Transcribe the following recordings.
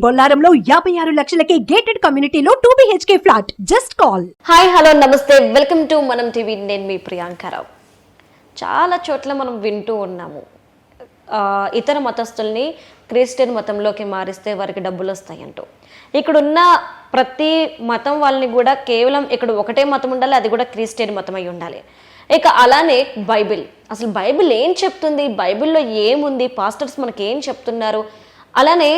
బొల్లారంలో 56 లక్షలకే gated కమ్యూనిటీలో 2 BHK flat. Just call. Hi hello నమస్తే, welcome to మనం టీవీ. నేను మీ ప్రియాంకరావు. చాలా చోట్ల మనం వింటూ ఉన్నాము, ఇతర మతస్థుల్ని క్రిస్టియన్ మతంలోకి మారిస్తే వారికి డబ్బులు వస్తాయంటూ. ఇక్కడున్న ప్రతి మతం వాళ్ళని కూడా కేవలం ఇక్కడ ఒకటే మతం ఉండాలి, అది కూడా క్రిస్టియన్ మతం అయి ఉండాలి. ఇక అలానే బైబిల్, అసలు బైబిల్ ఏం చెప్తుంది, బైబిల్లో ఏముంది, పాస్టర్స్ మనకి ఏం చెప్తున్నారు, అలానే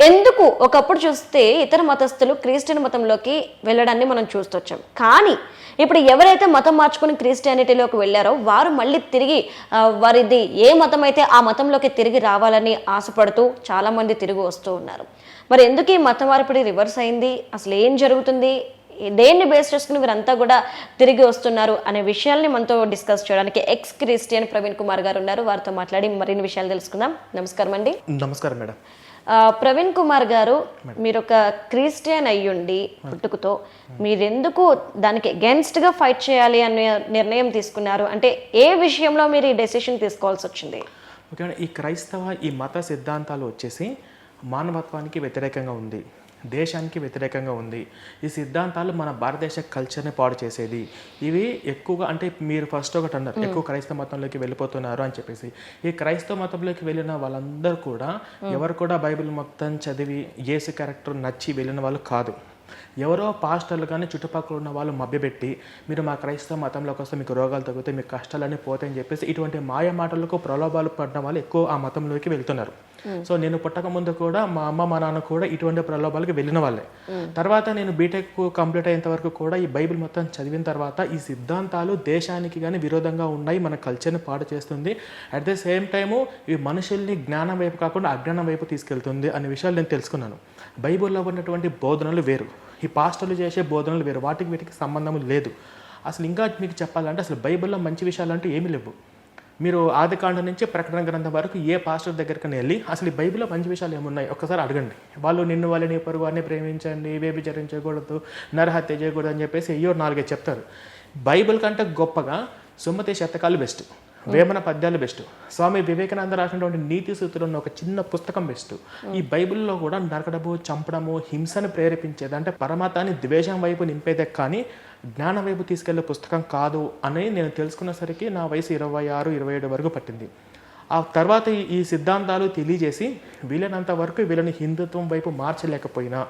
ఎందుకు ఒకప్పుడు చూస్తే ఇతర మతస్థులు క్రిస్టియన్ మతంలోకి వెళ్ళడాన్ని మనం చూస్తొచ్చాం. కానీ ఇప్పుడు ఎవరైతే మతం మార్చుకుని క్రిస్టియానిటీలోకి వెళ్ళారో వారు మళ్ళీ తిరిగి వారిది ఏ మతం అయితే ఆ మతంలోకి తిరిగి రావాలని ఆశపడుతూ చాలామంది తిరిగి వస్తూ ఉన్నారు. మరి ఎందుకు ఈ మతం మార్పిడి రివర్స్ అయింది, అసలు ఏం జరుగుతుంది, దేన్ని బేస్ చేసుకుని వీరంతా కూడా తిరిగి వస్తున్నారు అనే విషయాల్ని మనతో డిస్కస్ చేయడానికి ఎక్స్ క్రిస్టియన్ ప్రవీణ్ కుమార్ గారు ఉన్నారు. వారితో మాట్లాడి మరిన్ని విషయాలు తెలుసుకుందాం. నమస్కారం అండి. నమస్కారం మేడం. ప్రవీణ్ కుమార్ గారు, మీరు ఒక క్రిస్టియన్ అయ్యుండి పుట్టుకతో మీరెందుకు దానికి అగెన్స్ట్ గా ఫైట్ చేయాలి అనే నిర్ణయం తీసుకున్నారు? అంటే ఏ విషయంలో మీరు ఈ డెసిషన్ తీసుకోవాల్సి వచ్చింది? ఓకే, ఈ క్రైస్తవ ఈ మత సిద్ధాంతాలు వచ్చేసి మానవత్వానికి వ్యతిరేకంగా ఉంది, దేశానికి వ్యతిరేకంగా ఉంది. ఈ సిద్ధాంతాలు మన భారతదేశ కల్చర్ని పాడు చేసేది. ఇవి ఎక్కువగా అంటే మీరు ఫస్ట్ ఒకటి అన్నారు, ఎక్కువ క్రైస్తవ మతంలోకి వెళ్ళిపోతున్నారు అని చెప్పేసి. ఈ క్రైస్తవ మతంలోకి వెళ్ళిన వాళ్ళందరూ కూడా ఎవరు కూడా బైబిల్ మొత్తం చదివి యేసు క్యారెక్టర్ నచ్చి వెళ్ళిన వాళ్ళు కాదు. ఎవరో పాస్టర్లు కానీ చుట్టుపక్కల ఉన్న వాళ్ళు మభ్యపెట్టి మీరు మా క్రైస్తవ మతంలోకి వస్తే మీకు రోగాలు తగ్గుతాయి, మీకు కష్టాలన్నీ పోతాయని చెప్పేసి ఇటువంటి మాయ మాటలకు ప్రలోభాలు పడిన వాళ్ళు ఎక్కువ ఆ మతంలోకి వెళ్తున్నారు. సో నేను పుట్టక ముందు కూడా మా అమ్మ మా నాన్న కూడా ఇటువంటి ప్రలోభాలకు వెళ్ళిన వాళ్ళే. తర్వాత నేను బీటెక్ కంప్లీట్ అయ్యేంత వరకు కూడా ఈ బైబిల్ మొత్తం చదివిన తర్వాత ఈ సిద్ధాంతాలు దేశానికి కానీ విరోధంగా ఉన్నాయి, మన కల్చర్ని పాడు చేస్తుంది. అట్ ద సేమ్ టైము ఇవి మనుషుల్ని జ్ఞానం వైపు కాకుండా అజ్ఞానం వైపు తీసుకెళ్తుంది అనే విషయాలు నేను తెలుసుకున్నాను. బైబిల్లో ఉన్నటువంటి బోధనలు వేరు, ఈ పాస్టర్లు చేసే బోధనలు వేరు, వాటికి వీటికి సంబంధం లేదు. అసలు ఇంకా మీకు చెప్పాలంటే అసలు బైబిల్లో మంచి విషయాలు అంటూ ఏమీ లేవు. మీరు ఆదికాండం నుంచి ప్రకటన గ్రంథం వరకు ఏ పాస్టర్ దగ్గరికి వెళ్ళి అసలు ఈ బైబిల్లో మంచి విషయాలు ఏమున్నాయి ఒక్కసారి అడగండి. వాళ్ళు నిన్ను వాళ్ళని పొరుగు వారిని ప్రేమించండి, వ్యభిచరించకూడదు, నరహత్య చేయకూడదు అని చెప్పేసి అయ్యో 4 చెప్తారు. బైబిల్ కంటే గొప్పగా సుమతి శతకాలు బెస్ట్, వేమన పద్యాలు బెస్ట్, స్వామి వివేకానంద రాసినటువంటి నీతి సూత్రులు ఉన్న ఒక చిన్న పుస్తకం బెస్ట్. ఈ బైబిల్లో కూడా నరకడము, చంపడము, హింసను ప్రేరేపించేది, అంటే పరమతాన్ని ద్వేషం వైపు నింపేదే కానీ జ్ఞానం వైపు తీసుకెళ్లే పుస్తకం కాదు అని నేను తెలుసుకునేసరికి నా వయసు 26-27 వరకు పట్టింది. ఆ తర్వాత ఈ సిద్ధాంతాలు తెలియజేసి వీలైనంత వరకు వీళ్ళని హిందుత్వం వైపు మార్చలేకపోయినా,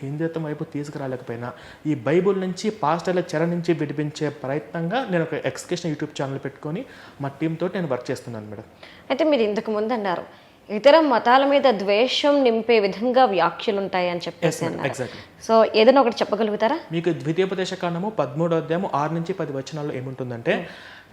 హిందుత్వం వైపు తీసుకురాలేకపోయినా ఈ బైబుల్ నుంచి పాస్టర్ల చెర నుంచి విడిపించే ప్రయత్నంగా నేను ఒక ఎక్స్క్రిషన్ యూట్యూబ్ ఛానల్ పెట్టుకొని మా టీంతో నేను వర్క్ చేస్తున్నాను మేడం. అయితే మీరు ఇంతకు ముందు అన్నారు ఇతర మతాల మీద ద్వేషం నింపే విధంగా వ్యాఖ్యలు ఉంటాయి అని చెప్పేసి అన్నారు. సో ఏదైనా ఒకటి చెప్పగలుగుతారా? మీకు ద్వితీయోపదేశకాండము 13వ అధ్యాయము 6-10 వచనాల్లో ఏముంటుందంటే,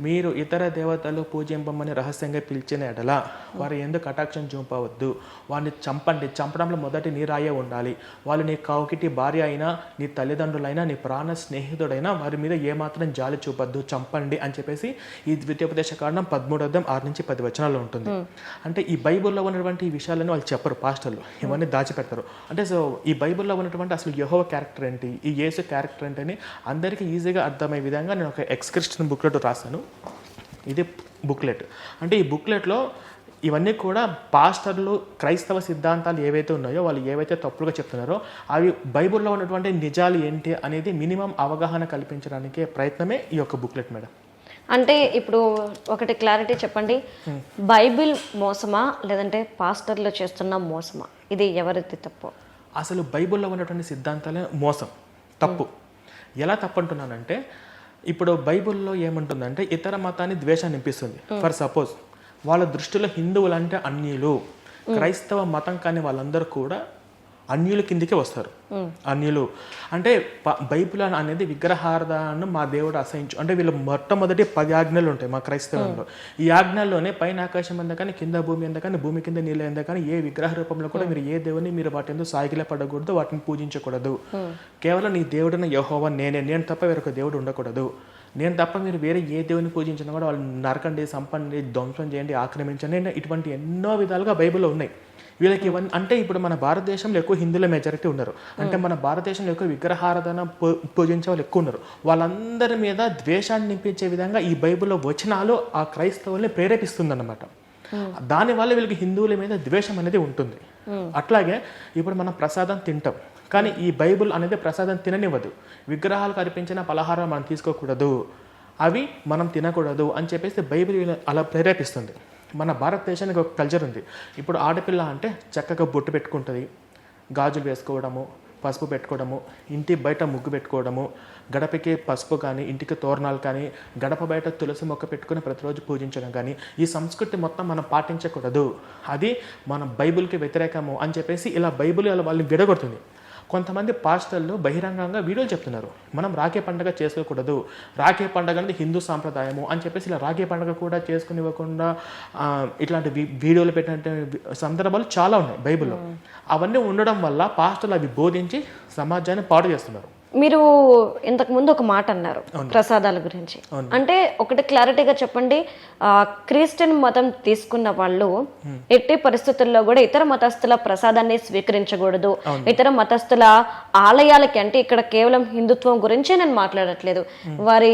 మీరు ఇతర దేవతలు పూజింపమని రహస్యంగా పిలిచిన ఎడల వారి ఎందుకు కటాక్షం చూపవద్దు, వారిని చంపండి, చంపడంలో మొదటి నీ రాయే ఉండాలి, వాళ్ళు నీ కౌకిటి భార్య అయినా, నీ తల్లిదండ్రులైనా, నీ ప్రాణ స్నేహితుడైనా వారి మీద ఏమాత్రం జాలి చూపద్దు, చంపండి అని చెప్పేసి ఈ ద్వితీయోపదేశకాండం 13వ అధ్యాయం 6-10 వచనాల్లో ఉంటుంది. అంటే ఈ బైబిల్లో ఉన్నటువంటి ఈ విషయాలను వాళ్ళు చెప్పరు, పాస్టర్లు ఇవన్నీ దాచిపెడతారు. అంటే సో ఈ బైబిల్లో ఉన్నటువంటి అసలు యెహోవా క్యారెక్టర్ ఏంటి, ఈ యేసు క్యారెక్టర్ ఏంటి అని అందరికీ ఈజీగా అర్థమయ్యే విధంగా నేను ఒక ఎక్స్క్రిప్షన్ బుక్లెట్ రాశాను. ఇది బుక్లెట్. అంటే ఈ బుక్లెట్లో ఇవన్నీ కూడా పాస్టర్లు క్రైస్తవ సిద్ధాంతాలు ఏవైతే ఉన్నాయో వాళ్ళు ఏవైతే తప్పులుగా చెప్తున్నారో అవి బైబిల్లో ఉన్నటువంటి నిజాలు ఏంటి అనేది మినిమం అవగాహన కల్పించడానికే ప్రయత్నమే ఈ యొక్క బుక్లెట్ మేడం. అంటే ఇప్పుడు ఒకటి క్లారిటీ చెప్పండి, బైబిల్ మోసమా లేదంటే పాస్టర్లు చేస్తున్న మోసమా? ఇది ఎవరిది తప్పు? అసలు బైబిల్లో ఉన్నటువంటి సిద్ధాంతాలే మోసం, తప్పు. ఎలా తప్పు అంటున్నానంటే, ఇప్పుడు బైబిల్లో ఏమంటుందంటే ఇతర మతాన్ని ద్వేషాన్ని నింపిస్తుంది. ఫర్ సపోజ్ వాళ్ళ దృష్టిలో హిందువులు అంటే అన్యులు, క్రైస్తవ మతం కానీ వాళ్ళందరూ కూడా అన్యుల కిందికే వస్తారు. అన్యులు అంటే బైబిల్ అనేది విగ్రహారాధనను మా దేవుడు అసహించు, అంటే వీళ్ళు మొట్టమొదటి 10 ఆజ్ఞలు ఉంటాయి మా క్రైస్తవంలో. ఈ ఆజ్ఞల్లోనే పైన ఆకాశం ఎంత కానీ, కింద భూమి ఎంత కానీ, భూమి కింద నీళ్ళు ఎంత కానీ, ఏ విగ్రహ రూపంలో కూడా మీరు ఏ దేవుని మీరు వాటి ఎందుకు సాగిల పడకూడదు, వాటిని పూజించకూడదు. కేవలం నీ దేవుడిన యెహోవా నేనే, నేను తప్ప వేరొక దేవుడు ఉండకూడదు. నేను తప్ప మీరు వేరే ఏ దేవుని పూజించినా కూడా వాళ్ళు నరకండి, సంపండి, ధ్వంసం చేయండి, ఆక్రమించండి, ఇటువంటి ఎన్నో విధాలుగా బైబిల్లో ఉన్నాయి. వీళ్ళకి ఇవన్నీ అంటే ఇప్పుడు మన భారతదేశంలో ఎక్కువ హిందువుల మెజారిటీ ఉన్నారు. అంటే మన భారతదేశంలో ఎక్కువ విగ్రహారాధన పూజించే వాళ్ళు ఎక్కువ ఉన్నారు. వాళ్ళందరి మీద ద్వేషాన్ని నింపించే విధంగా ఈ బైబిల్లో వచనాలు ఆ క్రైస్తవుల్ని ప్రేరేపిస్తుందన్నమాట. దానివల్ల వీళ్ళకి హిందువుల మీద ద్వేషం అనేది ఉంటుంది. అట్లాగే ఇప్పుడు మనం ప్రసాదం తింటాం, కానీ ఈ బైబుల్ అనేది ప్రసాదం తిననివ్వదు. విగ్రహాలకు అర్పించిన పలహారం మనం తీసుకోకూడదు, అవి మనం తినకూడదు అని చెప్పేసి బైబిల్ అలా ప్రేరేపిస్తుంది. మన భారతదేశానికి ఒక కల్చర్ ఉంది. ఇప్పుడు ఆడపిల్ల అంటే చక్కగా బొట్టు పెట్టుకుంటుంది, గాజులు వేసుకోవడము, పసుపు పెట్టుకోవడము, ఇంటి బయట ముగ్గు పెట్టుకోవడము, గడపకి పసుపు కానీ ఇంటికి తోరణాలు కానీ గడప బయట తులసి మొక్క పెట్టుకుని ప్రతిరోజు పూజించడం కానీ ఈ సంస్కృతి మొత్తం మనం పాటించకూడదు, అది మన బైబిల్కి వ్యతిరేకము అని చెప్పేసి ఇలా బైబిల్ వాళ్ళని విడగొడుతుంది. కొంతమంది పాస్టర్లు బహిరంగంగా వీడియోలు చెప్తున్నారు, మనం రాఖీ పండుగ చేసుకోకూడదు, రాఖీ పండుగ అనేది హిందూ సాంప్రదాయము అని చెప్పేసి ఇలా రాఖీ పండుగ కూడా చేసుకునివ్వకుండా ఇట్లాంటి వీడియోలు పెట్టిన సందర్భాలు చాలా ఉన్నాయి బైబిల్లో. అవన్నీ ఉండడం వల్ల పాస్టర్లు అవి బోధించి సమాజాన్ని పాడు చేస్తున్నారు. మీరు ఇంతకు ముందు ఒక మాట అన్నారు ప్రసాదాల గురించి, అంటే ఒకటి క్లారిటీగా చెప్పండి. క్రిస్టియన్ మతం తీసుకున్న వాళ్ళు ఎట్టి పరిస్థితుల్లో కూడా ఇతర మతస్థుల ప్రసాదాన్ని స్వీకరించకూడదు, ఇతర మతస్థుల ఆలయాలకి, అంటే ఇక్కడ కేవలం హిందుత్వం గురించే నేను మాట్లాడట్లేదు, వారి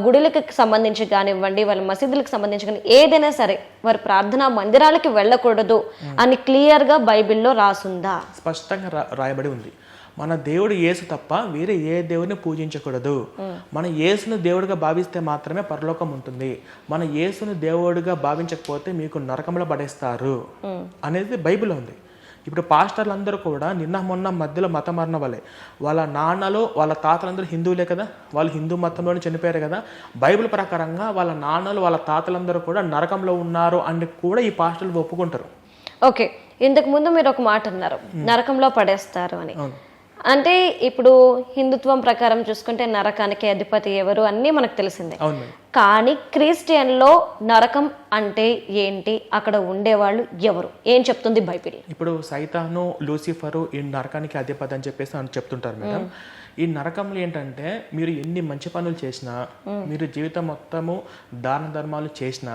గుడులకు సంబంధించి కానివ్వండి, వాళ్ళ మసీదులకు సంబంధించి కానీ ఏదైనా సరే వారి ప్రార్థనా మందిరాలకి వెళ్ళకూడదు అని క్లియర్ గా బైబిల్లో రాసుందా? స్పష్టంగా రాయబడి ఉంది. మన దేవుడు యేసు తప్ప వేరే ఏ దేవుడిని పూజించకూడదు. మన యేసును దేవుడిగా భావిస్తే మాత్రమే పరలోకం ఉంటుంది. మన యేసును దేవుడిగా భావించకపోతే మీకు నరకంలో పడేస్తారు అనేది బైబిల్ ఉంది. ఇప్పుడు పాస్టర్లు అందరూ కూడా నిన్న మొన్న మధ్యలో మతం మారిన వాళ్ళే, వాళ్ళ నాన్నలు వాళ్ళ తాతలందరూ హిందువులే కదా, వాళ్ళు హిందూ మతంలోనే చనిపోయారు కదా. బైబిల్ ప్రకారంగా వాళ్ళ నాన్నలు వాళ్ళ తాతలందరూ కూడా నరకంలో ఉన్నారు అని కూడా ఈ పాస్టర్లు ఒప్పుకుంటారు. ఓకే, ఇంతకు ముందు మీరు ఒక మాట అన్నారు, నరకంలో పడేస్తారు అని. అంటే ఇప్పుడు హిందుత్వం ప్రకారం చూసుకుంటే నరకానికి అధిపతి ఎవరు అన్నీ మనకు తెలిసిందే. కానీ క్రిస్టియన్లో నరకం అంటే ఏంటి, అక్కడ ఉండేవాళ్ళు ఎవరు, ఏం చెప్తుంది బైబిల్? ఇప్పుడు సైతాను, లూసిఫరు ఈ నరకానికి అధిపతి అని చెప్పేసి అని చెప్తుంటారు మేడం. ఈ నరకంలో ఏంటంటే మీరు ఎన్ని మంచి పనులు చేసినా, మీరు జీవితం మొత్తము దాన ధర్మాలు చేసినా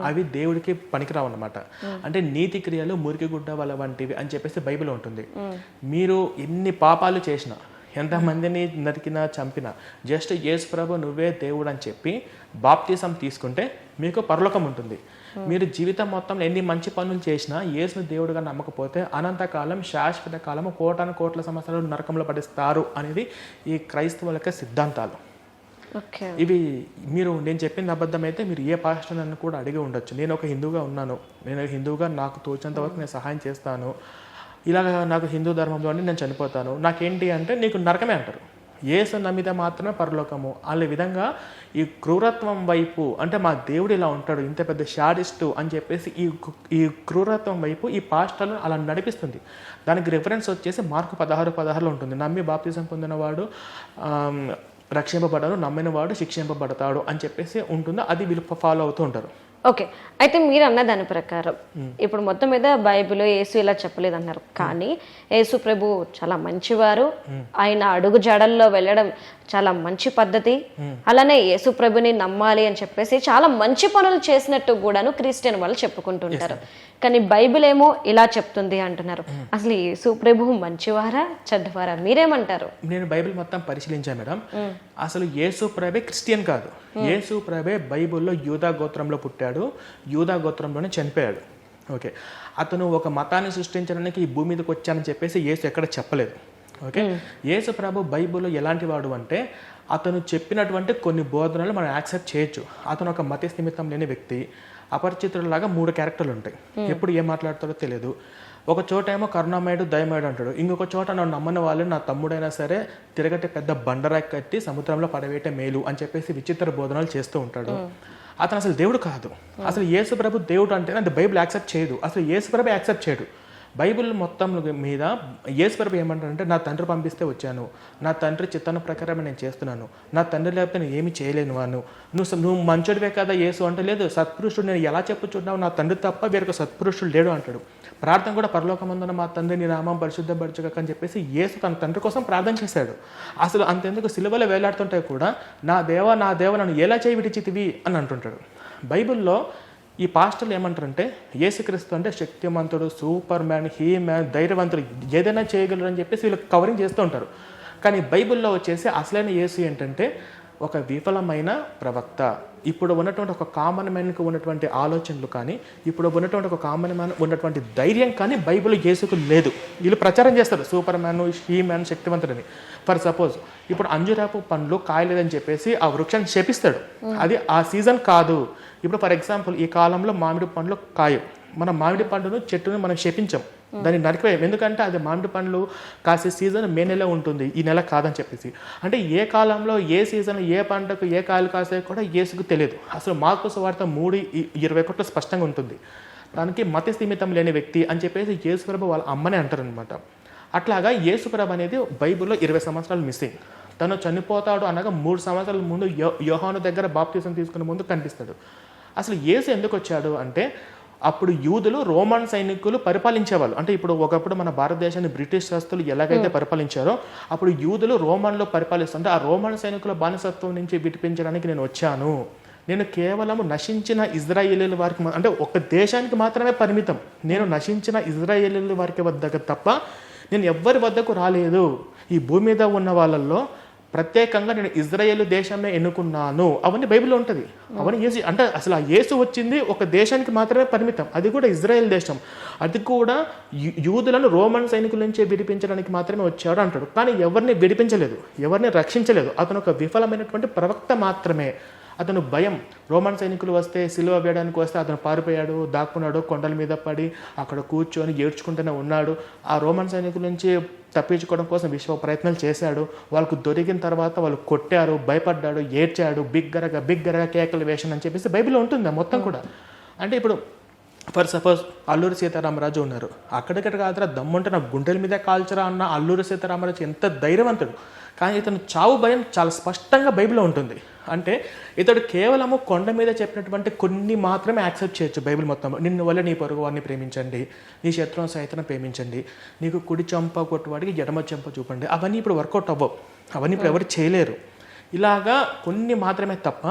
అవి దేవుడికి పనికిరావు అన్నమాట. అంటే నీతి క్రియలు మురికి గుడ్డ వల వంటివి అని చెప్పేసి బైబిల్ ఉంటుంది. మీరు ఎన్ని పాపాలు చేసినా, ఎంతమందిని నరికినా చంపినా, జస్ట్ యేసు ప్రభు నువ్వే దేవుడు అని చెప్పి బాప్తిసం తీసుకుంటే మీకు పరలోకం ఉంటుంది. మీరు జీవితం మొత్తంలో ఎన్ని మంచి పనులు చేసినా యేసును దేవుడుగా నమ్మకపోతే అనంతకాలం, శాశ్వత కాలము, కోటాను కోట్ల సంవత్సరాలు నరకంలో పడిస్తారు అనేది ఈ క్రైస్తవుల యొక్క సిద్ధాంతాలు. ఇవి నేను చెప్పింది అబద్ధం అయితే మీరు ఏ పాస్టర్ నన్ను కూడా అడిగి ఉండొచ్చు. నేను ఒక హిందూగా ఉన్నాను, నేను హిందూగా నాకు తోచినంత వరకు నేను సహాయం చేస్తాను, ఇలాగ నాకు హిందూ ధర్మంలోనే నేను చనిపోతాను, నాకేంటి అంటే నీకు నరకమే అంటారు. యేసు నమ్మితే మాత్రమే పరలోకము. అనే విధంగా ఈ క్రూరత్వం వైపు, అంటే మా దేవుడు ఇలా ఉంటాడు, ఇంత పెద్ద షాడిస్టు అని చెప్పేసి ఈ క్రూరత్వం వైపు ఈ పాస్టర్లను అలా నడిపిస్తుంది. దానికి రిఫరెన్స్ వచ్చేసి మార్కు 16:16 ఉంటుంది. నమ్మి బాప్తిజం పొందినవాడు రక్షింపబడను, నమ్మినవాడు శిక్షింపబడతాడు అని చెప్పేసి ఉంటుంది. అది వీళ్ళు ఫాలో అవుతూ ఉంటారు. ఓకే, అయితే మీరు అన్న దాని ప్రకారం ఇప్పుడు మొత్తం మీద బైబిల్ యేసు ఇలా చెప్పలేదు అన్నారు, కానీ యేసు ప్రభు చాలా మంచివారు, ఆయన అడుగు జాడల్లో వెళ్ళడం చాలా మంచి పద్ధతి, అలానే యేసు ప్రభుని నమ్మాలి అని చెప్పేసి చాలా మంచి పనులు చేసినట్టు కూడాను క్రిస్టియన్ వాళ్ళు చెప్పుకుంటుంటారు. కానీ బైబిల్ ఏమో ఇలా చెప్తుంది అంటున్నారు. అసలు యేసు ప్రభు మంచివారా చెడ్డవారా, మీరేమంటారు? నేను బైబిల్ మొత్తం పరిశీలించాను మేడం. అసలు యేసు ప్రభే క్రిస్టియన్ కాదు. యేసు ప్రభే బైబిల్లో యూదా గోత్రంలో పుట్టాడు, యూదా గోత్రంలోనే చనిపోయాడు. ఓకే, అతను ఒక మతాన్ని సృష్టించడానికి ఈ భూమి మీదకి వచ్చానని చెప్పేసి యేసు ఎక్కడ చెప్పలేదు. ఓకే, యేసు ప్రభు బైబిల్లో ఎలాంటి వాడు అంటే అతను చెప్పినటువంటి కొన్ని బోధనలు మనం యాక్సెప్ట్ చేయొచ్చు. అతను ఒక మత స్థిమితం లేని వ్యక్తి, అపరిచితుడిలాగా 3 క్యారెక్టర్లు ఉంటాయి. ఎప్పుడు ఏం మాట్లాడతాడో తెలియదు. ఒక చోట ఏమో కరుణామయుడు, దయమయుడు అంటాడు, ఇంకొక చోట నన్ను నమ్మని వాళ్ళు నా తమ్ముడైనా సరే తిరగటి పెద్ద బండరాయి కట్టి సముద్రంలో పడవేయటం మేలు అని చెప్పేసి విచిత్ర బోధనలు చేస్తూ ఉంటాడు. అతను అసలు దేవుడు కాదు. అసలు యేసు ప్రభు దేవుడు అంటే అది బైబిల్ యాక్సెప్ట్ చేయదు. అసలు యేసు ప్రభు యాక్సెప్ట్ చేయడు. బైబిల్ మొత్తం మీద యేసు ప్రభు ఏమంటారంటే నా తండ్రి పంపిస్తే వచ్చాను, నా తండ్రి చిత్తాన్ని ప్రకారమే నేను చేస్తున్నాను, నా తండ్రి లేకపోతే నేను ఏమి చేయలేను వాను, నువ్వు మంచోడివే కదా యేసు అంటే, లేదు సత్పురుషుడు నేను ఎలా చెప్పుచున్నావు, నా తండ్రి తప్ప వేరొక సత్పురుషుడు లేడు అంటాడు. ప్రార్థన కూడా పరలోకమందున మా తండ్రి నీ నామం పరిశుద్ధపరచుక అని చెప్పేసి యేసు తన తండ్రి కోసం ప్రార్థన చేశాడు. అసలు అంతెందుకు సిలువలో వేలాడుతుంటే కూడా నా దేవ నన్ను ఎలా చేయి విడిచితివి అని అంటుంటాడు. బైబిల్లో ఈ పాస్టర్లు ఏమంటారంటే యేసుక్రీస్తు అంటే శక్తిమంతుడు, సూపర్ మ్యాన్, హీ మ్యాన్, ధైర్యవంతుడు, ఏదైనా చేయగలరు అని చెప్పేసి వీళ్ళు కవరింగ్ చేస్తూ ఉంటారు. కానీ బైబిల్లో వచ్చేసి అసలైన యేసు ఏంటంటే ఒక విఫలమైన ప్రవక్త, ఇప్పుడు ఉన్నటువంటి ఒక కామన్ మ్యాన్కి ఉన్నటువంటి ఆలోచనలు కానీ ఇప్పుడు ఉన్నటువంటి ఒక కామన్ మ్యాన్ ఉన్నటువంటి ధైర్యం కానీ బైబిల్ యేసుకు లేదు. వీళ్ళు ప్రచారం చేస్తారు సూపర్ మ్యాన్, హీ మ్యాన్, శక్తివంతుడని. ఫర్ సపోజ్ ఇప్పుడు అంజురాపు పండ్లు కాయలేదని చెప్పేసి ఆ వృక్షాన్ని శపిస్తాడు. అది ఆ సీజన్ కాదు. ఇప్పుడు ఫర్ ఎగ్జాంపుల్ ఈ కాలంలో మామిడి పండ్లు కాయవు. మనం మామిడి పండును చెట్టును మనం శపించాం, దాన్ని నరికివేయం. ఎందుకంటే అది మామిడి పండ్లు కాసే సీజన్ మే నెల ఉంటుంది, ఈ నెల కాదని చెప్పేసి. అంటే ఏ కాలంలో ఏ సీజన్ ఏ పంటకు ఏ కాయలు కాసే కూడా యేసుకు తెలియదు. అసలు మార్కు సువార్త 3:21 స్పష్టంగా ఉంటుంది. దానికి మత స్థిమితం లేని వ్యక్తి అని చెప్పేసి యేసుప్రభు వాళ్ళ అమ్మనే అంటారనమాట. అట్లాగా యేసుప్రభు అనేది బైబిల్లో 20 సంవత్సరాలు మిస్సింగ్. తను చనిపోతాడు అనగా 3 సంవత్సరాల ముందు యోహాను దగ్గర బాప్తిసం తీసుకునే ముందు కనిపిస్తాడు. అసలు యేసు ఎందుకు వచ్చాడు అంటే అప్పుడు యూదులు రోమన్ సైనికులు పరిపాలించేవాళ్ళు. అంటే ఇప్పుడు ఒకప్పుడు మన భారతదేశాన్ని బ్రిటిష్ శాస్త్రులు ఎలాగైతే పరిపాలించారో అప్పుడు యూదులు రోమన్లో పరిపాలిస్తుంటే ఆ రోమన్ సైనికుల బానిసత్వం నుంచి విడిపించడానికి నేను వచ్చాను. నేను కేవలం నశించిన ఇజ్రాయేలీల వారికి అంటే ఒక దేశానికి మాత్రమే పరిమితం. నేను నశించిన ఇజ్రాయేలీల వారికి వద్దకు తప్ప నేను ఎవ్వరి వద్దకు రాలేదు. ఈ భూమి మీద ఉన్న వాళ్ళల్లో ప్రత్యేకంగా నేను ఇజ్రాయేల్ దేశాన్ని ఎన్నుకున్నాను. అవన్నీ బైబిల్లో ఉంటుంది. అవన్నీ యేసు అంటే అసలు ఆ యేసు వచ్చింది ఒక దేశానికి మాత్రమే పరిమితం, అది కూడా ఇజ్రాయేల్ దేశం. అది కూడా యూదులను రోమన్ సైనికుల నుంచి విడిపించడానికి మాత్రమే వచ్చాడు అంటాడు. కానీ ఎవరిని విడిపించలేదు, ఎవరిని రక్షించలేదు. అతను ఒక విఫలమైనటువంటి ప్రవక్త మాత్రమే. అతను భయం, రోమన్ సైనికులు వస్తే సిలువ వేయడానికి వస్తే అతను పారిపోయాడు, దాక్కున్నాడు, కొండల మీద పడి అక్కడ కూర్చొని ఏడ్చుకుంటూనే ఉన్నాడు. ఆ రోమన్ సైనికుల నుంచి తప్పించుకోవడం కోసం విశ్వ ప్రయత్నాలు చేశాడు. వాళ్ళకు దొరికిన తర్వాత వాళ్ళు కొట్టారు, భయపడ్డాడు, ఏడ్చాడు, బిగ్గరగా కేకలు వేషం అని చెప్పేసి బైబిల్లో ఉంటుంది మొత్తం కూడా. అంటే ఇప్పుడు ఫర్ సపోజ్ అల్లూరి సీతారామరాజు ఉన్నారు, అక్కడిక్కడ కాదురా దమ్ముంటే నా గుండెల మీద కాల్చరా అన్న అల్లూరి సీతారామరాజు ఎంత ధైర్యవంతుడు. కానీ ఇతను చావు భయం చాలా స్పష్టంగా బైబిల్లో ఉంటుంది. అంటే ఇతడు కేవలము కొండ మీద చెప్పినటువంటి కొన్ని మాత్రమే యాక్సెప్ట్ చేయొచ్చు బైబిల్ మొత్తంలో. నిన్ను వల్ల నీ పొరుగు వారిని ప్రేమించండి, నీ శత్రువుని సైతం ప్రేమించండి, నీకు కుడి చెంప కొట్టువాడికి ఎడమ చెంప చూపండి. అవన్నీ ఇప్పుడు వర్కౌట్ అవ్వవు, అవన్నీ ఇప్పుడు ఎవరు చేయలేరు. ఇలాగా కొన్ని మాత్రమే తప్ప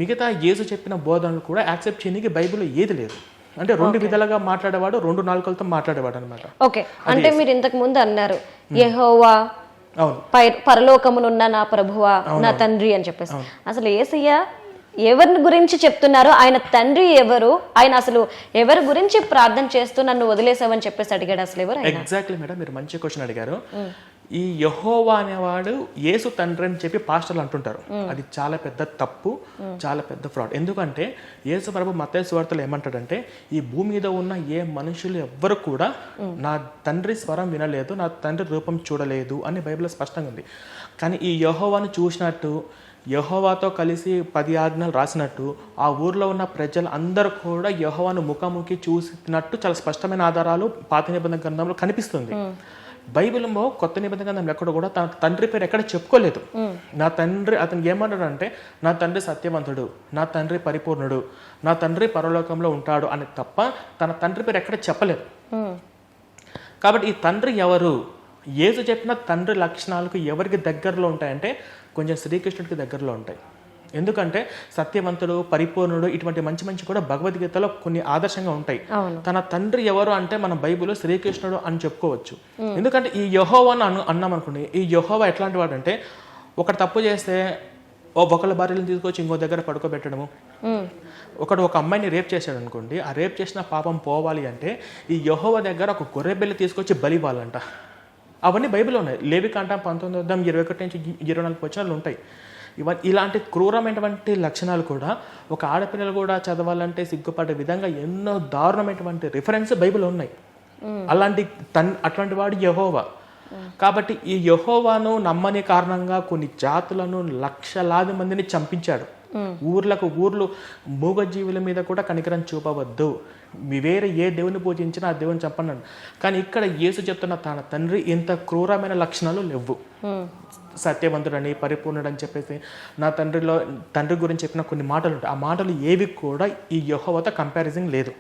మిగతా యేసు చెప్పిన బోధనలు కూడా యాక్సెప్ట్ చేయడానికి బైబిల్లో ఏది లేదు. అంటే రెండు విధాలుగా మాట్లాడేవాడు, రెండు నాలుకలతో మాట్లాడేవాడు అనమాట. ఓకే, అంటే మీరు ఇంతకు ముందు అన్నారు యెహోవా అవును పరలోకమునున్న నా ప్రభువా నా తండ్రి అని చెప్పేసి. అసలు యేసయ్య ఎవరిని గురించి చెప్తున్నారు, ఆయన తండ్రి ఎవరు, ఆయన అసలు ఎవరి గురించి ప్రార్థన చేస్తూ నన్ను వదిలేసావని చెప్పేసి అడిగాడు అసలు ఎవరు? ఎగ్జాక్ట్లీ మేడం, మీరు మంచి క్వశ్చన్ అడిగారు. ఈ యెహోవా అనేవాడు యేసు తండ్రి అని చెప్పి పాస్టర్లు అంటుంటారు. అది చాలా పెద్ద తప్పు, చాలా పెద్ద ఫ్రాడ్. ఎందుకంటే యేసు ప్రభు మత్తయి సువార్తలో ఏమంటాడంటే ఈ భూమి మీద ఉన్న ఏ మనుషులు ఎవ్వరు కూడా నా తండ్రి స్వరం వినలేదు, నా తండ్రి రూపం చూడలేదు అని బైబిల్లో స్పష్టంగా ఉంది. కానీ ఈ యెహోవాను చూసినట్టు, యెహోవాతో కలిసి 10 ఆజ్ఞలు రాసినట్టు ఆ ఊర్లో ఉన్న ప్రజలు అందరూ కూడా యెహోవాను ముఖాముఖి చూసినట్టు చాలా స్పష్టమైన ఆధారాలు పాత నిబంధన గ్రంథంలో కనిపిస్తుంది. బైబిల్లో కొత్త నిబంధన గ్రంథంలో ఎక్కడ కూడా తన తండ్రి పేరు ఎక్కడ చెప్పుకోలేదు. నా తండ్రి, అతనికి ఏమన్నాడు అంటే నా తండ్రి సత్యవంతుడు, నా తండ్రి పరిపూర్ణుడు, నా తండ్రి పరలోకంలో ఉంటాడు అని తప్ప తన తండ్రి పేరు ఎక్కడ చెప్పలేదు. కాబట్టి ఈ తండ్రి ఎవరు? యేసు చెప్పిన తండ్రి లక్షణాలకు ఎవరికి దగ్గరలో ఉంటాయంటే కొంచెం శ్రీకృష్ణుడికి దగ్గరలో ఉంటాయి. ఎందుకంటే సత్యవంతుడు, పరిపూర్ణుడు ఇటువంటి మంచి కూడా భగవద్గీతలో కొన్ని ఆదర్శంగా ఉంటాయి. తన తండ్రి ఎవరు అంటే మన బైబిల్లో శ్రీకృష్ణుడు అని చెప్పుకోవచ్చు. ఎందుకంటే ఈ యెహోవాను అన్నాం అనుకోండి, ఈ యెహోవా ఎట్లాంటి వాడు అంటే ఒకటి తప్పు చేస్తే ఒకళ్ళ భార్యలను తీసుకొచ్చి ఇంకో దగ్గర పడుకోబెట్టడము. ఒక అమ్మాయిని రేప్ చేశాడు అనుకోండి, ఆ రేప్ చేసిన పాపం పోవాలి అంటే ఈ యెహోవా దగ్గర ఒక గొర్రె బిల్ల తీసుకొచ్చి బలి ఇవ్వాలంట. అవన్నీ బైబిల్లో ఉన్నాయి. లేవికాండం 19:21-24 వచనాలు ఉంటాయి. ఇలాంటి క్రూరమైనటువంటి లక్షణాలు కూడా ఒక ఆడపిల్లలు కూడా చదవాలంటే సిగ్గుపడే విధంగా ఎన్నో దారుణమైనటువంటి రిఫరెన్స్ బైబిల్లో ఉన్నాయి. అట్లాంటి వాడు యెహోవా. కాబట్టి ఈ యెహోవాను నమ్మని కారణంగా కొన్ని జాతులను లక్షలాది మందిని చంపించాడు. ఊర్లు మూగజీవుల మీద కూడా కనికరం చూపవద్దు, వేరే ఏ దేవుని పూజించినా ఆ దేవుని చంపన్నాడు. కానీ ఇక్కడ యేసు చెప్తున్న తన తండ్రి ఇంత క్రూరమైన లక్షణాలు లేవు. సత్యవంతుడని, పరిపూర్ణుడు అని చెప్పేసి నా తండ్రి గురించి చెప్పిన కొన్ని మాటలు ఉంటాయి. ఆ మాటలు ఏవి కూడా ఈ యెహోవాతో కంపారిజన్ లేదు.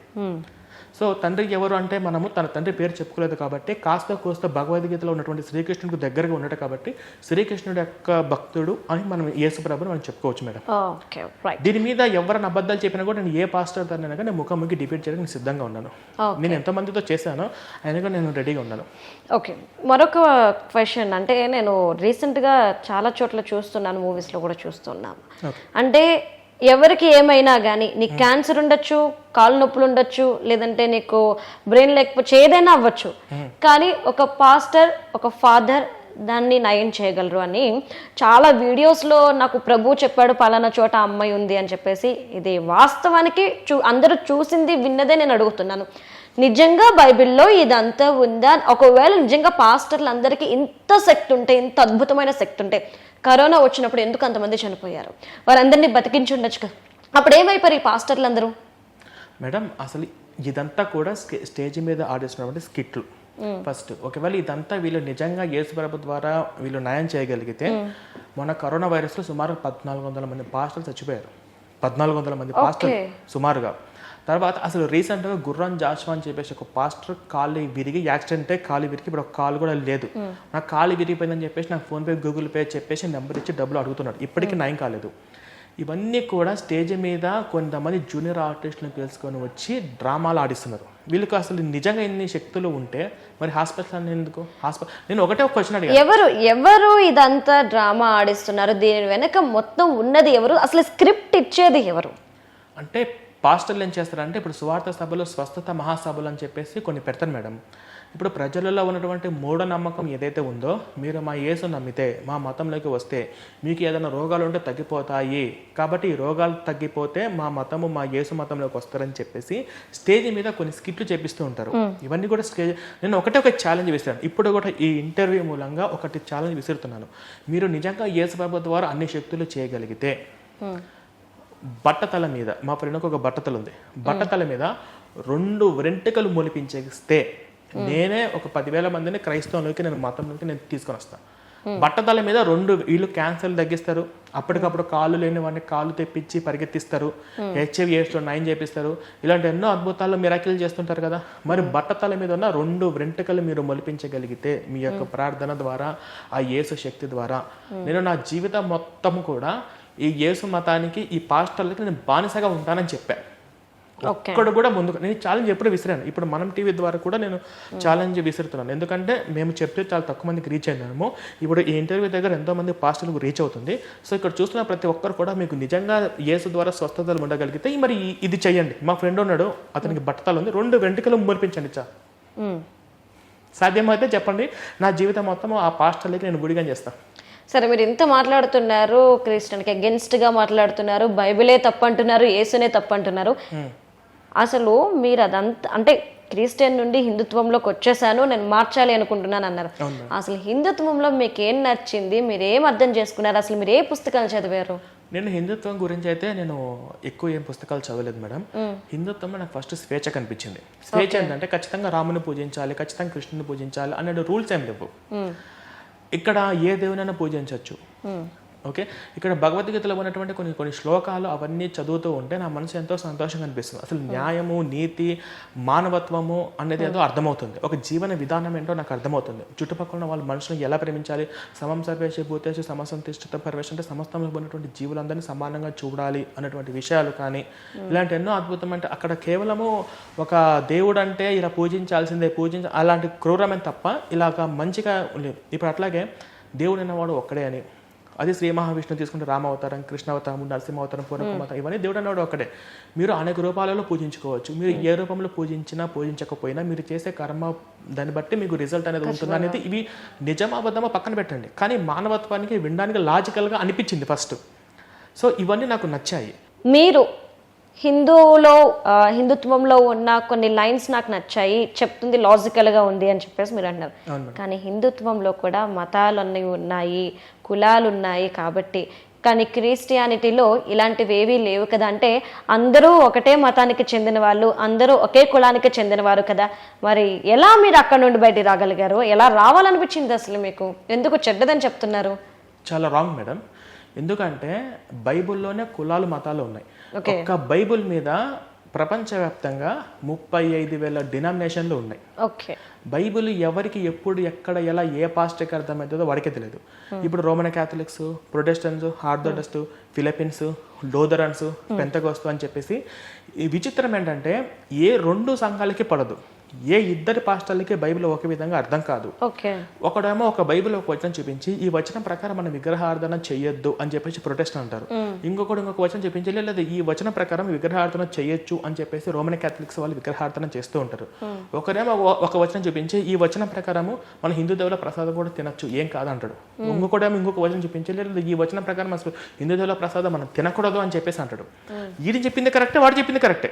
సో తండ్రి ఎవరు అంటే మనము తన తండ్రి పేరు చెప్పుకోలేదు కాబట్టి కాస్త కోస్త భగవద్గీతలో ఉన్నటువంటి శ్రీకృష్ణుడికి దగ్గరగా ఉండటం కాబట్టి శ్రీకృష్ణుడి యొక్క భక్తుడు అని మనం యేసు ప్రభుని మనం చెప్పుకోవచ్చు మేడం. దీని మీద ఎవరైనా అబద్ధాలు చెప్పినా కూడా నేను ఏ పాస్టర్ దాన్ని నేను ముఖాముఖి డిబేట్ చేయడానికి నేను సిద్ధంగా ఉన్నాను. నేను ఎంతమందితో చేశానో ఆయనగా నేను రెడీగా ఉన్నాను. ఓకే, మరొక క్వశ్చన్ అంటే నేను రీసెంట్గా చాలా చోట్ల చూస్తున్నాను, మూవీస్లో కూడా చూస్తున్నాను. అంటే ఎవరికి ఏమైనా కానీ నీకు క్యాన్సర్ ఉండొచ్చు, కాళ్ళు నొప్పులు ఉండొచ్చు, లేదంటే నీకు బ్రెయిన్ లేకపోతే ఏదైనా అవ్వచ్చు, కానీ ఒక పాస్టర్, ఒక ఫాదర్ దాన్ని నయం చేయగలరు అని చాలా వీడియోస్లో నాకు ప్రభు చెప్పాడు పలానా చోట అమ్మాయి ఉంది అని చెప్పేసి. ఇది వాస్తవానికి అందరూ చూసింది విన్నదే నేను అడుగుతున్నాను. నిజంగా బైబిల్లో ఇదంతా ఉందా? ఒకవేళ నిజంగా పాస్టర్లు అందరికీ ఇంత శక్తి ఉంటే, ఇంత అద్భుతమైన శక్తి ఉంటే, కరోనా వచ్చినప్పుడు ఎందుకు అంతమంది చనిపోయారు? వారందరినీ బతికించి ఉండొచ్చు కదా. అప్పుడు ఏమైపోయారు ఈ పాస్టర్లు అందరూ? మేడం అసలు ఇదంతా కూడా స్టేజ్ మీద ఆడిస్తున్నటువంటి స్కిట్లు. ఫస్ట్ ఒకవేళ ఇదంతా వీళ్ళు నిజంగా యేసు ప్రభు ద్వారా వీళ్ళు న్యాయం చేయగలిగితే, మొన్న కరోనా వైరస్లో సుమారు 1400 మంది పాస్టర్లు చచ్చిపోయారు. 1400 మంది పాస్టర్లు సుమారుగా. తర్వాత అసలు రీసెంట్గా గుర్రం జాషువా అని చెప్పేసి ఒక పాస్టర్ కాళ్ళు విరిగి యాక్సిడెంట్ అయ్యి కాలు విరిగి ఇప్పుడు ఒక కాలు కూడా లేదు. నాకు కాలు విరిగిపోయిందని చెప్పేసి నాకు ఫోన్పే గూగుల్ పే చెప్పేసి నెంబర్ ఇచ్చి డబ్బులు అడుగుతున్నాడు. ఇప్పటికీ నయం కాలేదు. ఇవన్నీ కూడా స్టేజ్ మీద కొంతమంది జూనియర్ ఆర్టిస్టులను పిలుచుకొని వచ్చి డ్రామాలు ఆడిస్తున్నారు. వీళ్ళకి అసలు నిజంగా ఎన్ని శక్తులు ఉంటే మరి హాస్పిటల్ ఎందుకు? నేను ఒకటే ఒక క్వశ్చన్ అడిగాను, ఎవరు ఇదంతా డ్రామా ఆడిస్తున్నారు? దీని వెనక మొత్తం ఉన్నది ఎవరు? అసలు స్క్రిప్ట్ ఇచ్చేది ఎవరు? అంటే పాస్టర్లు ఏం చేస్తారంటే ఇప్పుడు సువార్త సభలు, స్వస్థత మహాసభలు అని చెప్పేసి కొన్ని పెడతారు మేడం. ఇప్పుడు ప్రజలలో ఉన్నటువంటి మూఢనమ్మకం ఏదైతే ఉందో, మీరు మా యేసు నమ్మితే, మా మతంలోకి వస్తే మీకు ఏదైనా రోగాలు ఉంటే తగ్గిపోతాయి, కాబట్టి ఈ రోగాలు తగ్గిపోతే మా మతము, మా యేసు మతంలోకి వస్తారని చెప్పేసి స్టేజ్ మీద కొన్ని స్కిట్లు చేపిస్తూ ఉంటారు. ఇవన్నీ కూడా నేను ఒక ఛాలెంజ్ విసిరాను. ఇప్పుడు కూడా ఈ ఇంటర్వ్యూ మూలంగా ఒకటి ఛాలెంజ్ విసురుతున్నాను. మీరు నిజంగా యేసు ప్రభు ద్వారా అన్ని శక్తులు చేయగలిగితే, బట్టతల మీద, మా ఫ్రెండ్కి ఒక బట్టతల ఉంది, బట్టతల మీద 2 వెంట్రుకలు మొలిపించేస్తే నేనే ఒక 10,000 మందిని క్రైస్తవంలోకి, నేను మతంలోకి నేను తీసుకొని వస్తాను. బట్టతల మీద 2 వీళ్ళు క్యాన్సర్లు తగ్గిస్తారు, అప్పటికప్పుడు కాళ్ళు లేని వాడిని కాళ్ళు తెప్పించి పరిగెత్తిస్తారు, HIV AIDS నయం చేపిస్తారు, ఇలాంటి ఎన్నో అద్భుతాలు మిరాకిల్ చేస్తుంటారు కదా. మరి బట్టతల మీద ఉన్న 2 వెంట్రుకలు మీరు మొలిపించగలిగితే మీ యొక్క ప్రార్థన ద్వారా, ఆ యేసు శక్తి ద్వారా, నేను నా జీవితం మొత్తం కూడా ఈ యేసు మతానికి, ఈ పాస్టర్లకి నేను బానిసగా ఉంటానని చెప్పాను. ఒక్కడు కూడా ముందుకు నేను ఛాలెంజ్ ఎప్పుడు విసిరాను. ఇప్పుడు మనం టీవీ ద్వారా కూడా నేను ఛాలెంజ్ విసురుతున్నాను. ఎందుకంటే మేము చెప్తే చాలా తక్కువ మందికి రీచ్ అయినాము. ఇప్పుడు ఈ ఇంటర్వ్యూ దగ్గర ఎంతో మంది పాస్టర్లకు రీచ్ అవుతుంది. సో ఇక్కడ చూస్తున్న ప్రతి ఒక్కరు కూడా మీకు నిజంగా యేసు ద్వారా స్వస్థతలు ఉండగలిగితే మరి ఇది చెయ్యండి. మా ఫ్రెండ్ ఉన్నాడు, అతనికి బట్టతలు ఉంది, 2 వెంట్రుకలు మొలిపించండి సాధ్యమైతే చెప్పండి. నా జీవితం మొత్తం ఆ పాస్టర్లకి నేను గుడిగా చేస్తాను. సరే, మీరు ఇంత మాట్లాడుతున్నారు, క్రిస్టియన్కి అగెన్స్ట్గా మాట్లాడుతున్నారు, బైబిలే తప్పంటున్నారు, యేసునే తప్పంటున్నారు. అసలు మీరు అదంతా అంటే క్రిస్టియన్ నుండి హిందుత్వంలోకి వచ్చేసాను, నేను మార్చాలి అనుకుంటున్నాను అన్నారు. అసలు హిందుత్వంలో మీకు ఏం నచ్చింది? మీరు ఏం అర్థం చేసుకున్నారు? అసలు మీరు ఏ పుస్తకాలు చదివారు? నేను హిందుత్వం గురించి అయితే నేను ఎక్కువ ఏం పుస్తకాలు చదవలేదు మేడం. హిందుత్వంలో నాకు ఫస్ట్ స్వేచ్ఛ కనిపించింది. స్వేచ్ఛ ఏంటంటే ఖచ్చితంగా రాముని పూజించాలి, ఖచ్చితంగా కృష్ణుని పూజించాలి అనే రూల్స్ ఏం లేవు. ఇక్కడ ఏ దేవునైనా పూజించవచ్చు. ఓకే, ఇక్కడ భగవద్గీతలో ఉన్నటువంటి కొన్ని శ్లోకాలు అవన్నీ చదువుతూ ఉంటే నా మనసు ఎంతో సంతోషంగా అనిపిస్తుంది. అసలు న్యాయము, నీతి, మానవత్వము అనేది ఏదో అర్థమవుతుంది. ఒక జీవన విధానం ఏంటో నాకు అర్థమవుతుంది. చుట్టుపక్కల ఉన్న వాళ్ళ మనుషులను ఎలా ప్రేమించాలి, సమం సర్వేష భూతేషు సమసంతిష్ఠిత పరివేష అంటే సమస్తంలో ఉన్నటువంటి జీవులందరినీ సమానంగా చూడాలి అనేటువంటి విషయాలు కానీ ఇలాంటి ఎన్నో అద్భుతమైన, అక్కడ కేవలము ఒక దేవుడు అంటే ఇలా పూజించాల్సిందే, అలాంటి క్రూరమైన తప్ప ఇలాగ మంచిగా లేదు. ఇప్పుడు అట్లాగే దేవుడు అన్నవాడు ఒక్కడే అని, అది శ్రీ మహావిష్ణువు తీసుకుంటే రామావతారం, కృష్ణావతారం, నరసింహావతారం, పూర్ణకుమావతారం, ఇవన్నీ దేవుడు అన్నవాడు ఒక్కడే. మీరు అనేక రూపాలలో పూజించుకోవచ్చు. మీరు ఏ రూపంలో పూజించినా పూజించకపోయినా మీరు చేసే కర్మ దాన్ని బట్టి మీకు రిజల్ట్ అనేది ఉంటుంది అనేది ఇవి నిజమాబద్ధమా పక్కన పెట్టండి. కానీ మానవత్వానికి వినడానికి లాజికల్గా అనిపించింది ఫస్ట్. సో ఇవన్నీ నాకు నచ్చాయి. మీరు హిందుత్వంలో ఉన్న కొన్ని లైన్స్ నాకు నచ్చాయి, చెప్తుంది లాజికల్గా ఉంది అని చెప్పేసి మీరు అంటున్నారు. కానీ హిందుత్వంలో కూడా మతాలు అన్నీ ఉన్నాయి, కులాలు ఉన్నాయి కాబట్టి, కానీ క్రిస్టియానిటీలో ఇలాంటివి ఏవీ లేవు కదా. అంటే అందరూ ఒకటే మతానికి చెందిన వాళ్ళు, అందరూ ఒకే కులానికి చెందినవారు కదా. మరి ఎలా మీరు అక్కడ నుండి బయటికి రాగలిగారు? ఎలా రావాలనిపించింది అసలు మీకు? ఎందుకు చెడ్డదని చెప్తున్నారు? చాలా రాంగ్ మేడం. ఎందుకంటే బైబుల్లోనే కులాలు, మతాలు ఉన్నాయి. ఒక్క బైబుల్ మీద ప్రపంచవ్యాప్తంగా 35,000 డినామినేషన్లు ఉన్నాయి. బైబిల్ ఎవరికి ఎప్పుడు ఎక్కడ ఎలా ఏ పాస్టర్కి అర్థమవుతుందో వాడికే తెలియదు. ఇప్పుడు Roman Catholics, Protestants, orthodox, Philippines, Lutherans, Pentecost అని చెప్పేసి ఈ విచిత్రం ఏంటంటే ఏ 2 సంఘాలకి పడదు. ఏ ఇద్దరి పాస్టర్లకి బైబిల్ ఒకే విధంగా అర్థం కాదు. ఓకే, ఒకడేమో ఒక బైబిల్ ఒక వచనం చూపించి ఈ వచనం ప్రకారం మనం విగ్రహార్థన చేయొద్దు అని చెప్పేసి ప్రొటెస్ట్ అంటారు. ఇంకొక వచనం చూపించి లేదు ఈ వచనం ప్రకారం విగ్రహార్థన చేయొచ్చు అని చెప్పేసి రోమన్ క్యాథలిక్స్ వాళ్ళు విగ్రహార్థన చేస్తూ ఉంటారు. ఒకరేమో ఒక వచనం చూపించి ఈ వచనం ప్రకారము మన హిందూ దేవుల ప్రసాదం కూడా తినొచ్చు ఏం కాదంటాడు. ఇంకొకడేమో ఇంకొక వచనం చూపించి లేదు ఈ వచనం ప్రకారం అసలు హిందూ దేవుల ప్రసాదం మనం తినకూడదు అని చెప్పేసి అంటాడు. వీడి చెప్పింది కరెక్టే, వాడు చెప్పింది కరెక్టే.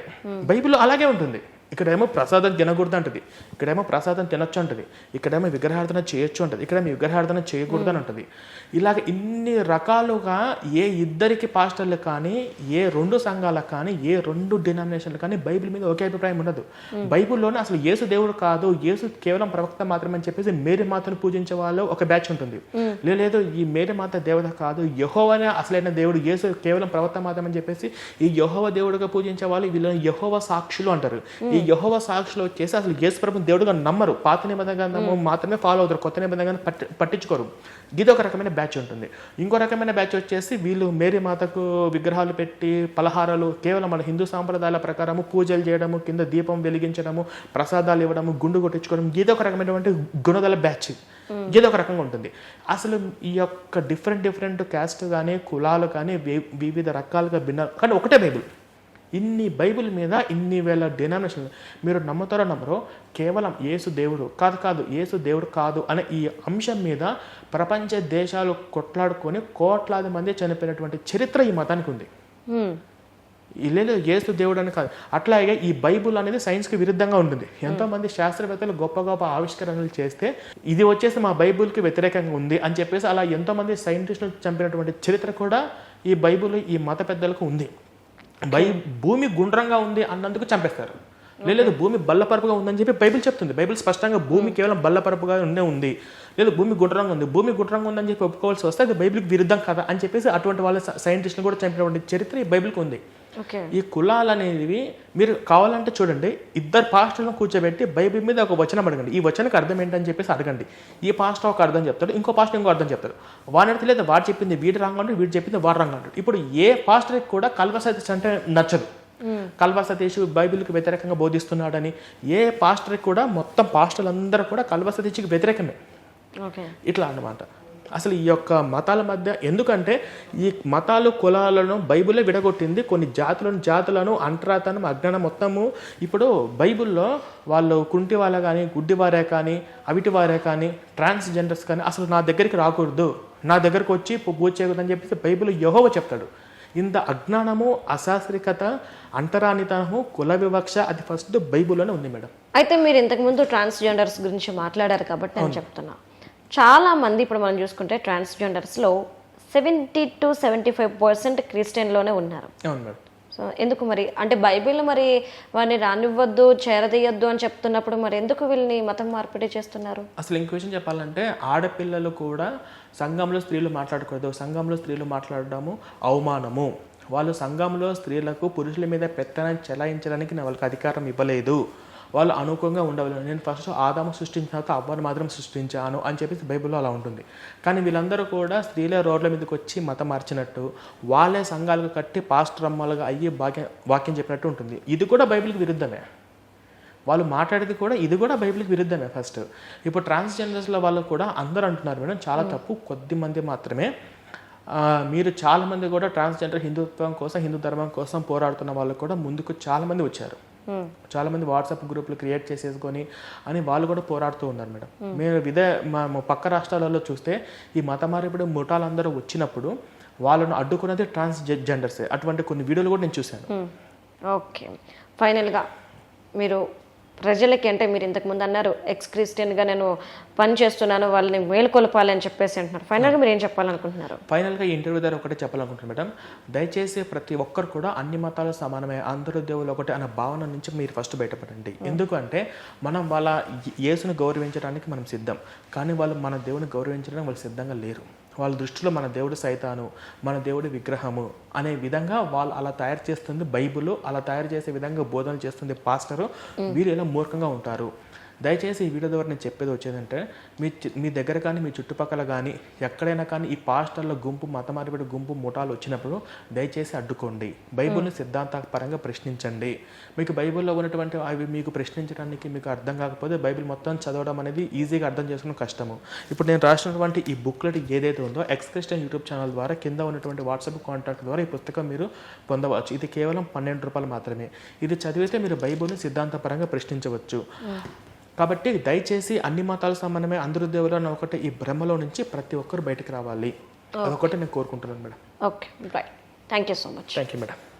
బైబిల్ అలాగే ఉంటుంది. ఇక్కడేమో ప్రసాదం తినకూడదు అంటది, ఇక్కడేమో ప్రసాదం తినొచ్చు అంటది, ఇక్కడేమో విగ్రహార్థన చేయొచ్చు అంటది, ఇక్కడేమో విగ్రహార్థన చేయకూడదు అని ఉంటుంది. ఇలాగ ఇన్ని రకాలుగా ఏ ఇద్దరికి పాస్టర్లు కానీ, ఏ రెండు సంఘాలకు కానీ, ఏ రెండు డినామినేషన్లు కానీ బైబిల్ మీద ఒకే అభిప్రాయం ఉండదు. బైబిల్లోనే అసలు యేసు దేవుడు కాదు, యేసు కేవలం ప్రవక్త మాత్రమే అని చెప్పేసి మేరీ మాతను పూజించే వాళ్ళు ఒక బ్యాచ్ ఉంటుంది. లేదు ఈ మేరీ మాత దేవత కాదు, యెహోవానే అసలైన దేవుడు, యేసు కేవలం ప్రవక్త మాత్రమే అని చెప్పేసి ఈ యెహోవా దేవుడుగా పూజించే వాళ్ళు వీళ్ళని యెహోవా సాక్షులు అంటారు. ఈ యెహోవా సాక్షులు వచ్చేసి అసలు యేసు ప్రభువుని దేవుడుగా నమ్మరు, పాత నిబంధన గ్రంథము మాత్రమే ఫాలో అవుతారు, కొత్త నిబంధన గ్రంథం పట్టించుకోరు. ఇది ఒక రకమైన బ్యాచ్ ఉంటుంది. ఇంకో రకమైన బ్యాచ్ వచ్చేసి వీళ్ళు మేరీ మాతకు విగ్రహాలు పెట్టి పలహారాలు కేవలం మన హిందూ సాంప్రదాయాల ప్రకారము పూజలు చేయడము, కింద దీపం వెలిగించడము, ప్రసాదాలు ఇవ్వడము, గుండు కొట్టించుకోవడం, ఇది ఒక రకమైనటువంటి గుణదల బ్యాచ్. ఏదో ఒక రకంగా ఉంటుంది. అసలు ఈ యొక్క డిఫరెంట్ క్యాస్ట్ కానీ కులాలు కానీ వివిధ రకాలుగా భిన్న కానీ ఒకటే బైబిల్. ఇన్ని బైబిల్ మీద ఇన్ని వేల డినామినేషన్లు మీరు నమ్ముతారో నమ్మరో కేవలం యేసు దేవుడు కాదు యేసు దేవుడు కాదు అనే ఈ అంశం మీద ప్రపంచ దేశాలు కొట్లాడుకొని కోట్లాది మంది చనిపోయినటువంటి చరిత్ర ఈ మతానికి ఉంది. లేదు యేసు దేవుడు అని కాదు. అట్లాగే ఈ బైబుల్ అనేది సైన్స్కి విరుద్ధంగా ఉంటుంది. ఎంతోమంది శాస్త్రవేత్తలు గొప్ప గొప్ప ఆవిష్కరణలు చేస్తే ఇది వచ్చేసి మా బైబుల్కి వ్యతిరేకంగా ఉంది అని చెప్పేసి అలా ఎంతోమంది సైంటిస్టులు చంపినటువంటి చరిత్ర కూడా ఈ బైబుల్ ఈ మత పెద్దలకు ఉంది. భూమి గుండ్రంగా ఉంది అన్నందుకు చంపేస్తారు. లేదు భూమి బల్లపరుపుగా ఉందని చెప్పి బైబిల్ చెప్తుంది. బైబిల్ స్పష్టంగా భూమి కేవలం బల్లపరుపుగా ఉంది, లేదు భూమి గుండ్రంగా ఉంది, భూమి గుండ్రంగా ఉందని చెప్పి ఒప్పుకోవాల్సి వస్తే అది బైబిల్కి విరుద్ధం కదా అని చెప్పేసి అటువంటి వాళ్ళ సైంటిస్టులు కూడా చంపినటువంటి చరిత్ర ఈ బైబిల్కి ఉంది. ఈ కులాలు అనేవి మీరు కావాలంటే చూడండి, ఇద్దరు పాస్టర్లను కూర్చోబెట్టి బైబిల్ మీద ఒక వచనం అడగండి, ఈ వచనకు అర్థం ఏంటని చెప్పేసి అడగండి. ఈ పాస్టర్ ఒక అర్థం చెప్తాడు, ఇంకో పాస్టర్ ఇంకో అర్థం చెప్తాడు. వాడికి లేదు వాడు చెప్పింది వీడు రాంగ్ అంటాడు, వీడు చెప్పింది వాడు రాంగ్ అంటాడు. ఇప్పుడు ఏ పాస్టర్కి కూడా కల్వ సతీష్ అంటే నచ్చదు. కల్వ సతీష్ బైబిల్కి వ్యతిరేకంగా బోధిస్తున్నాడని ఏ పాస్టర్కి కూడా మొత్తం పాస్టర్లందరూ కూడా కల్వ సతీష్కి వ్యతిరేకమే. ఇట్లా అన్నమాట. అసలు ఈ యొక్క మతాల మధ్య ఎందుకంటే ఈ మతాలు కులాలను బైబిలే విడగొట్టింది. కొన్ని జాతులను అంటరాతనం అజ్ఞానం మొత్తము ఇప్పుడు బైబిల్లో వాళ్ళు కుంటి వాళ్ళ కానీ గుడ్డివారే కానీ అవిటివారే కానీ ట్రాన్స్జెండర్స్ కానీ అసలు నా దగ్గరికి రాకూడదు, నా దగ్గరకు వచ్చి పూజ చేయకూడదని చెప్పేసి బైబిల్ యెహోవా చెప్తాడు. ఇంత అజ్ఞానము, అశాస్త్రికత, అంటరానితనము, కుల వివక్ష అది ఫస్ట్ బైబిల్లోనే ఉంది మేడం. అయితే మీరు ఇంతకుముందు ట్రాన్స్జెండర్స్ గురించి మాట్లాడారు కాబట్టి నేను చెప్తున్నా. చాలా మంది ఇప్పుడు మనం చూసుకుంటే ట్రాన్స్జెండర్స్లో 70 to 75% క్రిస్టియన్లోనే ఉన్నారు. అవును మేడం. సో ఎందుకు మరి అంటే బైబిల్ మరి వారిని రానివ్వద్దు చేరదీయద్దు అని చెప్తున్నప్పుడు మరి ఎందుకు వీళ్ళని మతం మార్పిడి చేస్తున్నారు? అసలు ఇంకో విషయం చెప్పాలంటే ఆడపిల్లలు కూడా సంఘంలో స్త్రీలు మాట్లాడకూడదు, సంఘంలో స్త్రీలు మాట్లాడడము అవమానము, వాళ్ళు సంఘంలో స్త్రీలకు పురుషుల మీద పెత్తనం చెలాయించడానికి వాళ్ళకి అధికారం ఇవ్వలేదు, వాళ్ళు అనుకూలంగా ఉండవాలి. నేను ఫస్ట్ ఆదాము సృష్టించిన తర్వాత అవ్వను మాత్రం సృష్టించాను అని చెప్పేసి బైబిల్లో అలా ఉంటుంది. కానీ వీళ్ళందరూ కూడా స్త్రీలే రోడ్ల మీదకి వచ్చి మతం మార్చినట్టు, వాళ్ళే సంఘాలకు కట్టి పాస్టర్ అమ్మలుగా అయ్యి వాక్యం చెప్పినట్టు ఉంటుంది. ఇది కూడా బైబిల్కి విరుద్ధమే. వాళ్ళు మాట్లాడేది కూడా ఇది కూడా బైబిల్కి విరుద్ధమే. ఫస్ట్ ఇప్పుడు ట్రాన్స్జెండర్స్లో వాళ్ళు కూడా అందరూ అంటున్నారు మేడం చాలా తప్పు, కొద్ది మంది మాత్రమే. మీరు చాలామంది కూడా ట్రాన్స్జెండర్ హిందుత్వం కోసం హిందూ ధర్మం కోసం పోరాడుతున్న వాళ్ళు కూడా ముందుకు చాలామంది వచ్చారు. చాలామంది వాట్సాప్ గ్రూపులు క్రియేట్ చేసేసుకొని అని వాళ్ళు కూడా పోరాడుతూ ఉన్నారు మేడం. మేము పక్క రాష్ట్రాలలో చూస్తే ఈ మత మార్పిడి ముఠాలందరూ వచ్చినప్పుడు వాళ్ళను అడ్డుకున్నది ట్రాన్స్జెండర్సే. అటువంటి కొన్ని వీడియోలు కూడా నేను చూశాను. ఓకే, ఫైనల్గా మీరు ప్రజలకి అంటే మీరు ఇంతకుముందు అన్నారు ఎక్స్ క్రిస్టియన్గా నేను పని చేస్తున్నాను వాళ్ళని మేలుకొలపాలి అని చెప్పేసి అంటున్నారు. ఫైనల్గా మీరు ఏం చెప్పాలనుకుంటున్నారు? ఫైనల్గా ఈ ఇంటర్వ్యూ ద్వారా ఒకటే చెప్పాలనుకుంటున్నాను మేడం, దయచేసి ప్రతి ఒక్కరు కూడా అన్ని మతాలు సమానమే, అందరూ దేవులు ఒకటే అనే భావన నుంచి మీరు ఫస్ట్ బయటపడండి. ఎందుకంటే మనం వాళ్ళ యేసును గౌరవించడానికి మనం సిద్ధం, కానీ వాళ్ళు మన దేవుని గౌరవించడానికి వాళ్ళు సిద్ధంగా లేరు. వాళ్ళ దృష్టిలో మన దేవుడు సైతాను, మన దేవుడి విగ్రహము అనే విధంగా వాళ్ళు అలా తయారు చేస్తుంది బైబిల్, అలా తయారు చేసే విధంగా బోధనలు చేస్తుంది పాస్టరు. వీరు ఎలా మూర్ఖంగా ఉంటారు. దయచేసి ఈ వీడియో ద్వారా నేను చెప్పేది వచ్చేదంటే మీ దగ్గర కానీ మీ చుట్టుపక్కల కానీ ఎక్కడైనా కానీ ఈ పాస్టర్ల గుంపు మత మార్పిడి గుంపు ముఠాలు వచ్చినప్పుడు దయచేసి అడ్డుకోండి. బైబిల్ని సిద్ధాంతపరంగా ప్రశ్నించండి. మీకు బైబిల్లో ఉన్నటువంటి అవి మీకు ప్రశ్నించడానికి మీకు అర్థం కాకపోతే బైబిల్ మొత్తం చదవడం అనేది ఈజీగా అర్థం చేసుకోవడం కష్టము. ఇప్పుడు నేను రాసినటువంటి ఈ బుక్లెట్ ఏదైతే ఉందో ఎక్స్ క్రిస్టియన్ యూట్యూబ్ ఛానల్ ద్వారా కింద ఉన్నటువంటి వాట్సాప్ కాంటాక్ట్ ద్వారా ఈ పుస్తకం మీరు పొందవచ్చు. ఇది కేవలం 12 రూపాయలు మాత్రమే. ఇది చదివితే మీరు బైబిల్ని సిద్ధాంతపరంగా ప్రశ్నించవచ్చు. కాబట్టి దయచేసి అన్ని మతాలకు సంబంధమే అందరూ దేవుడు అన్న ఒకటి ఈ భ్రమలో నుంచి ప్రతి ఒక్కరు బయటకు రావాలి. అదొకటి నేను కోరుకుంటున్నాను madam. Okay right. Thank you so much. Thank you madam.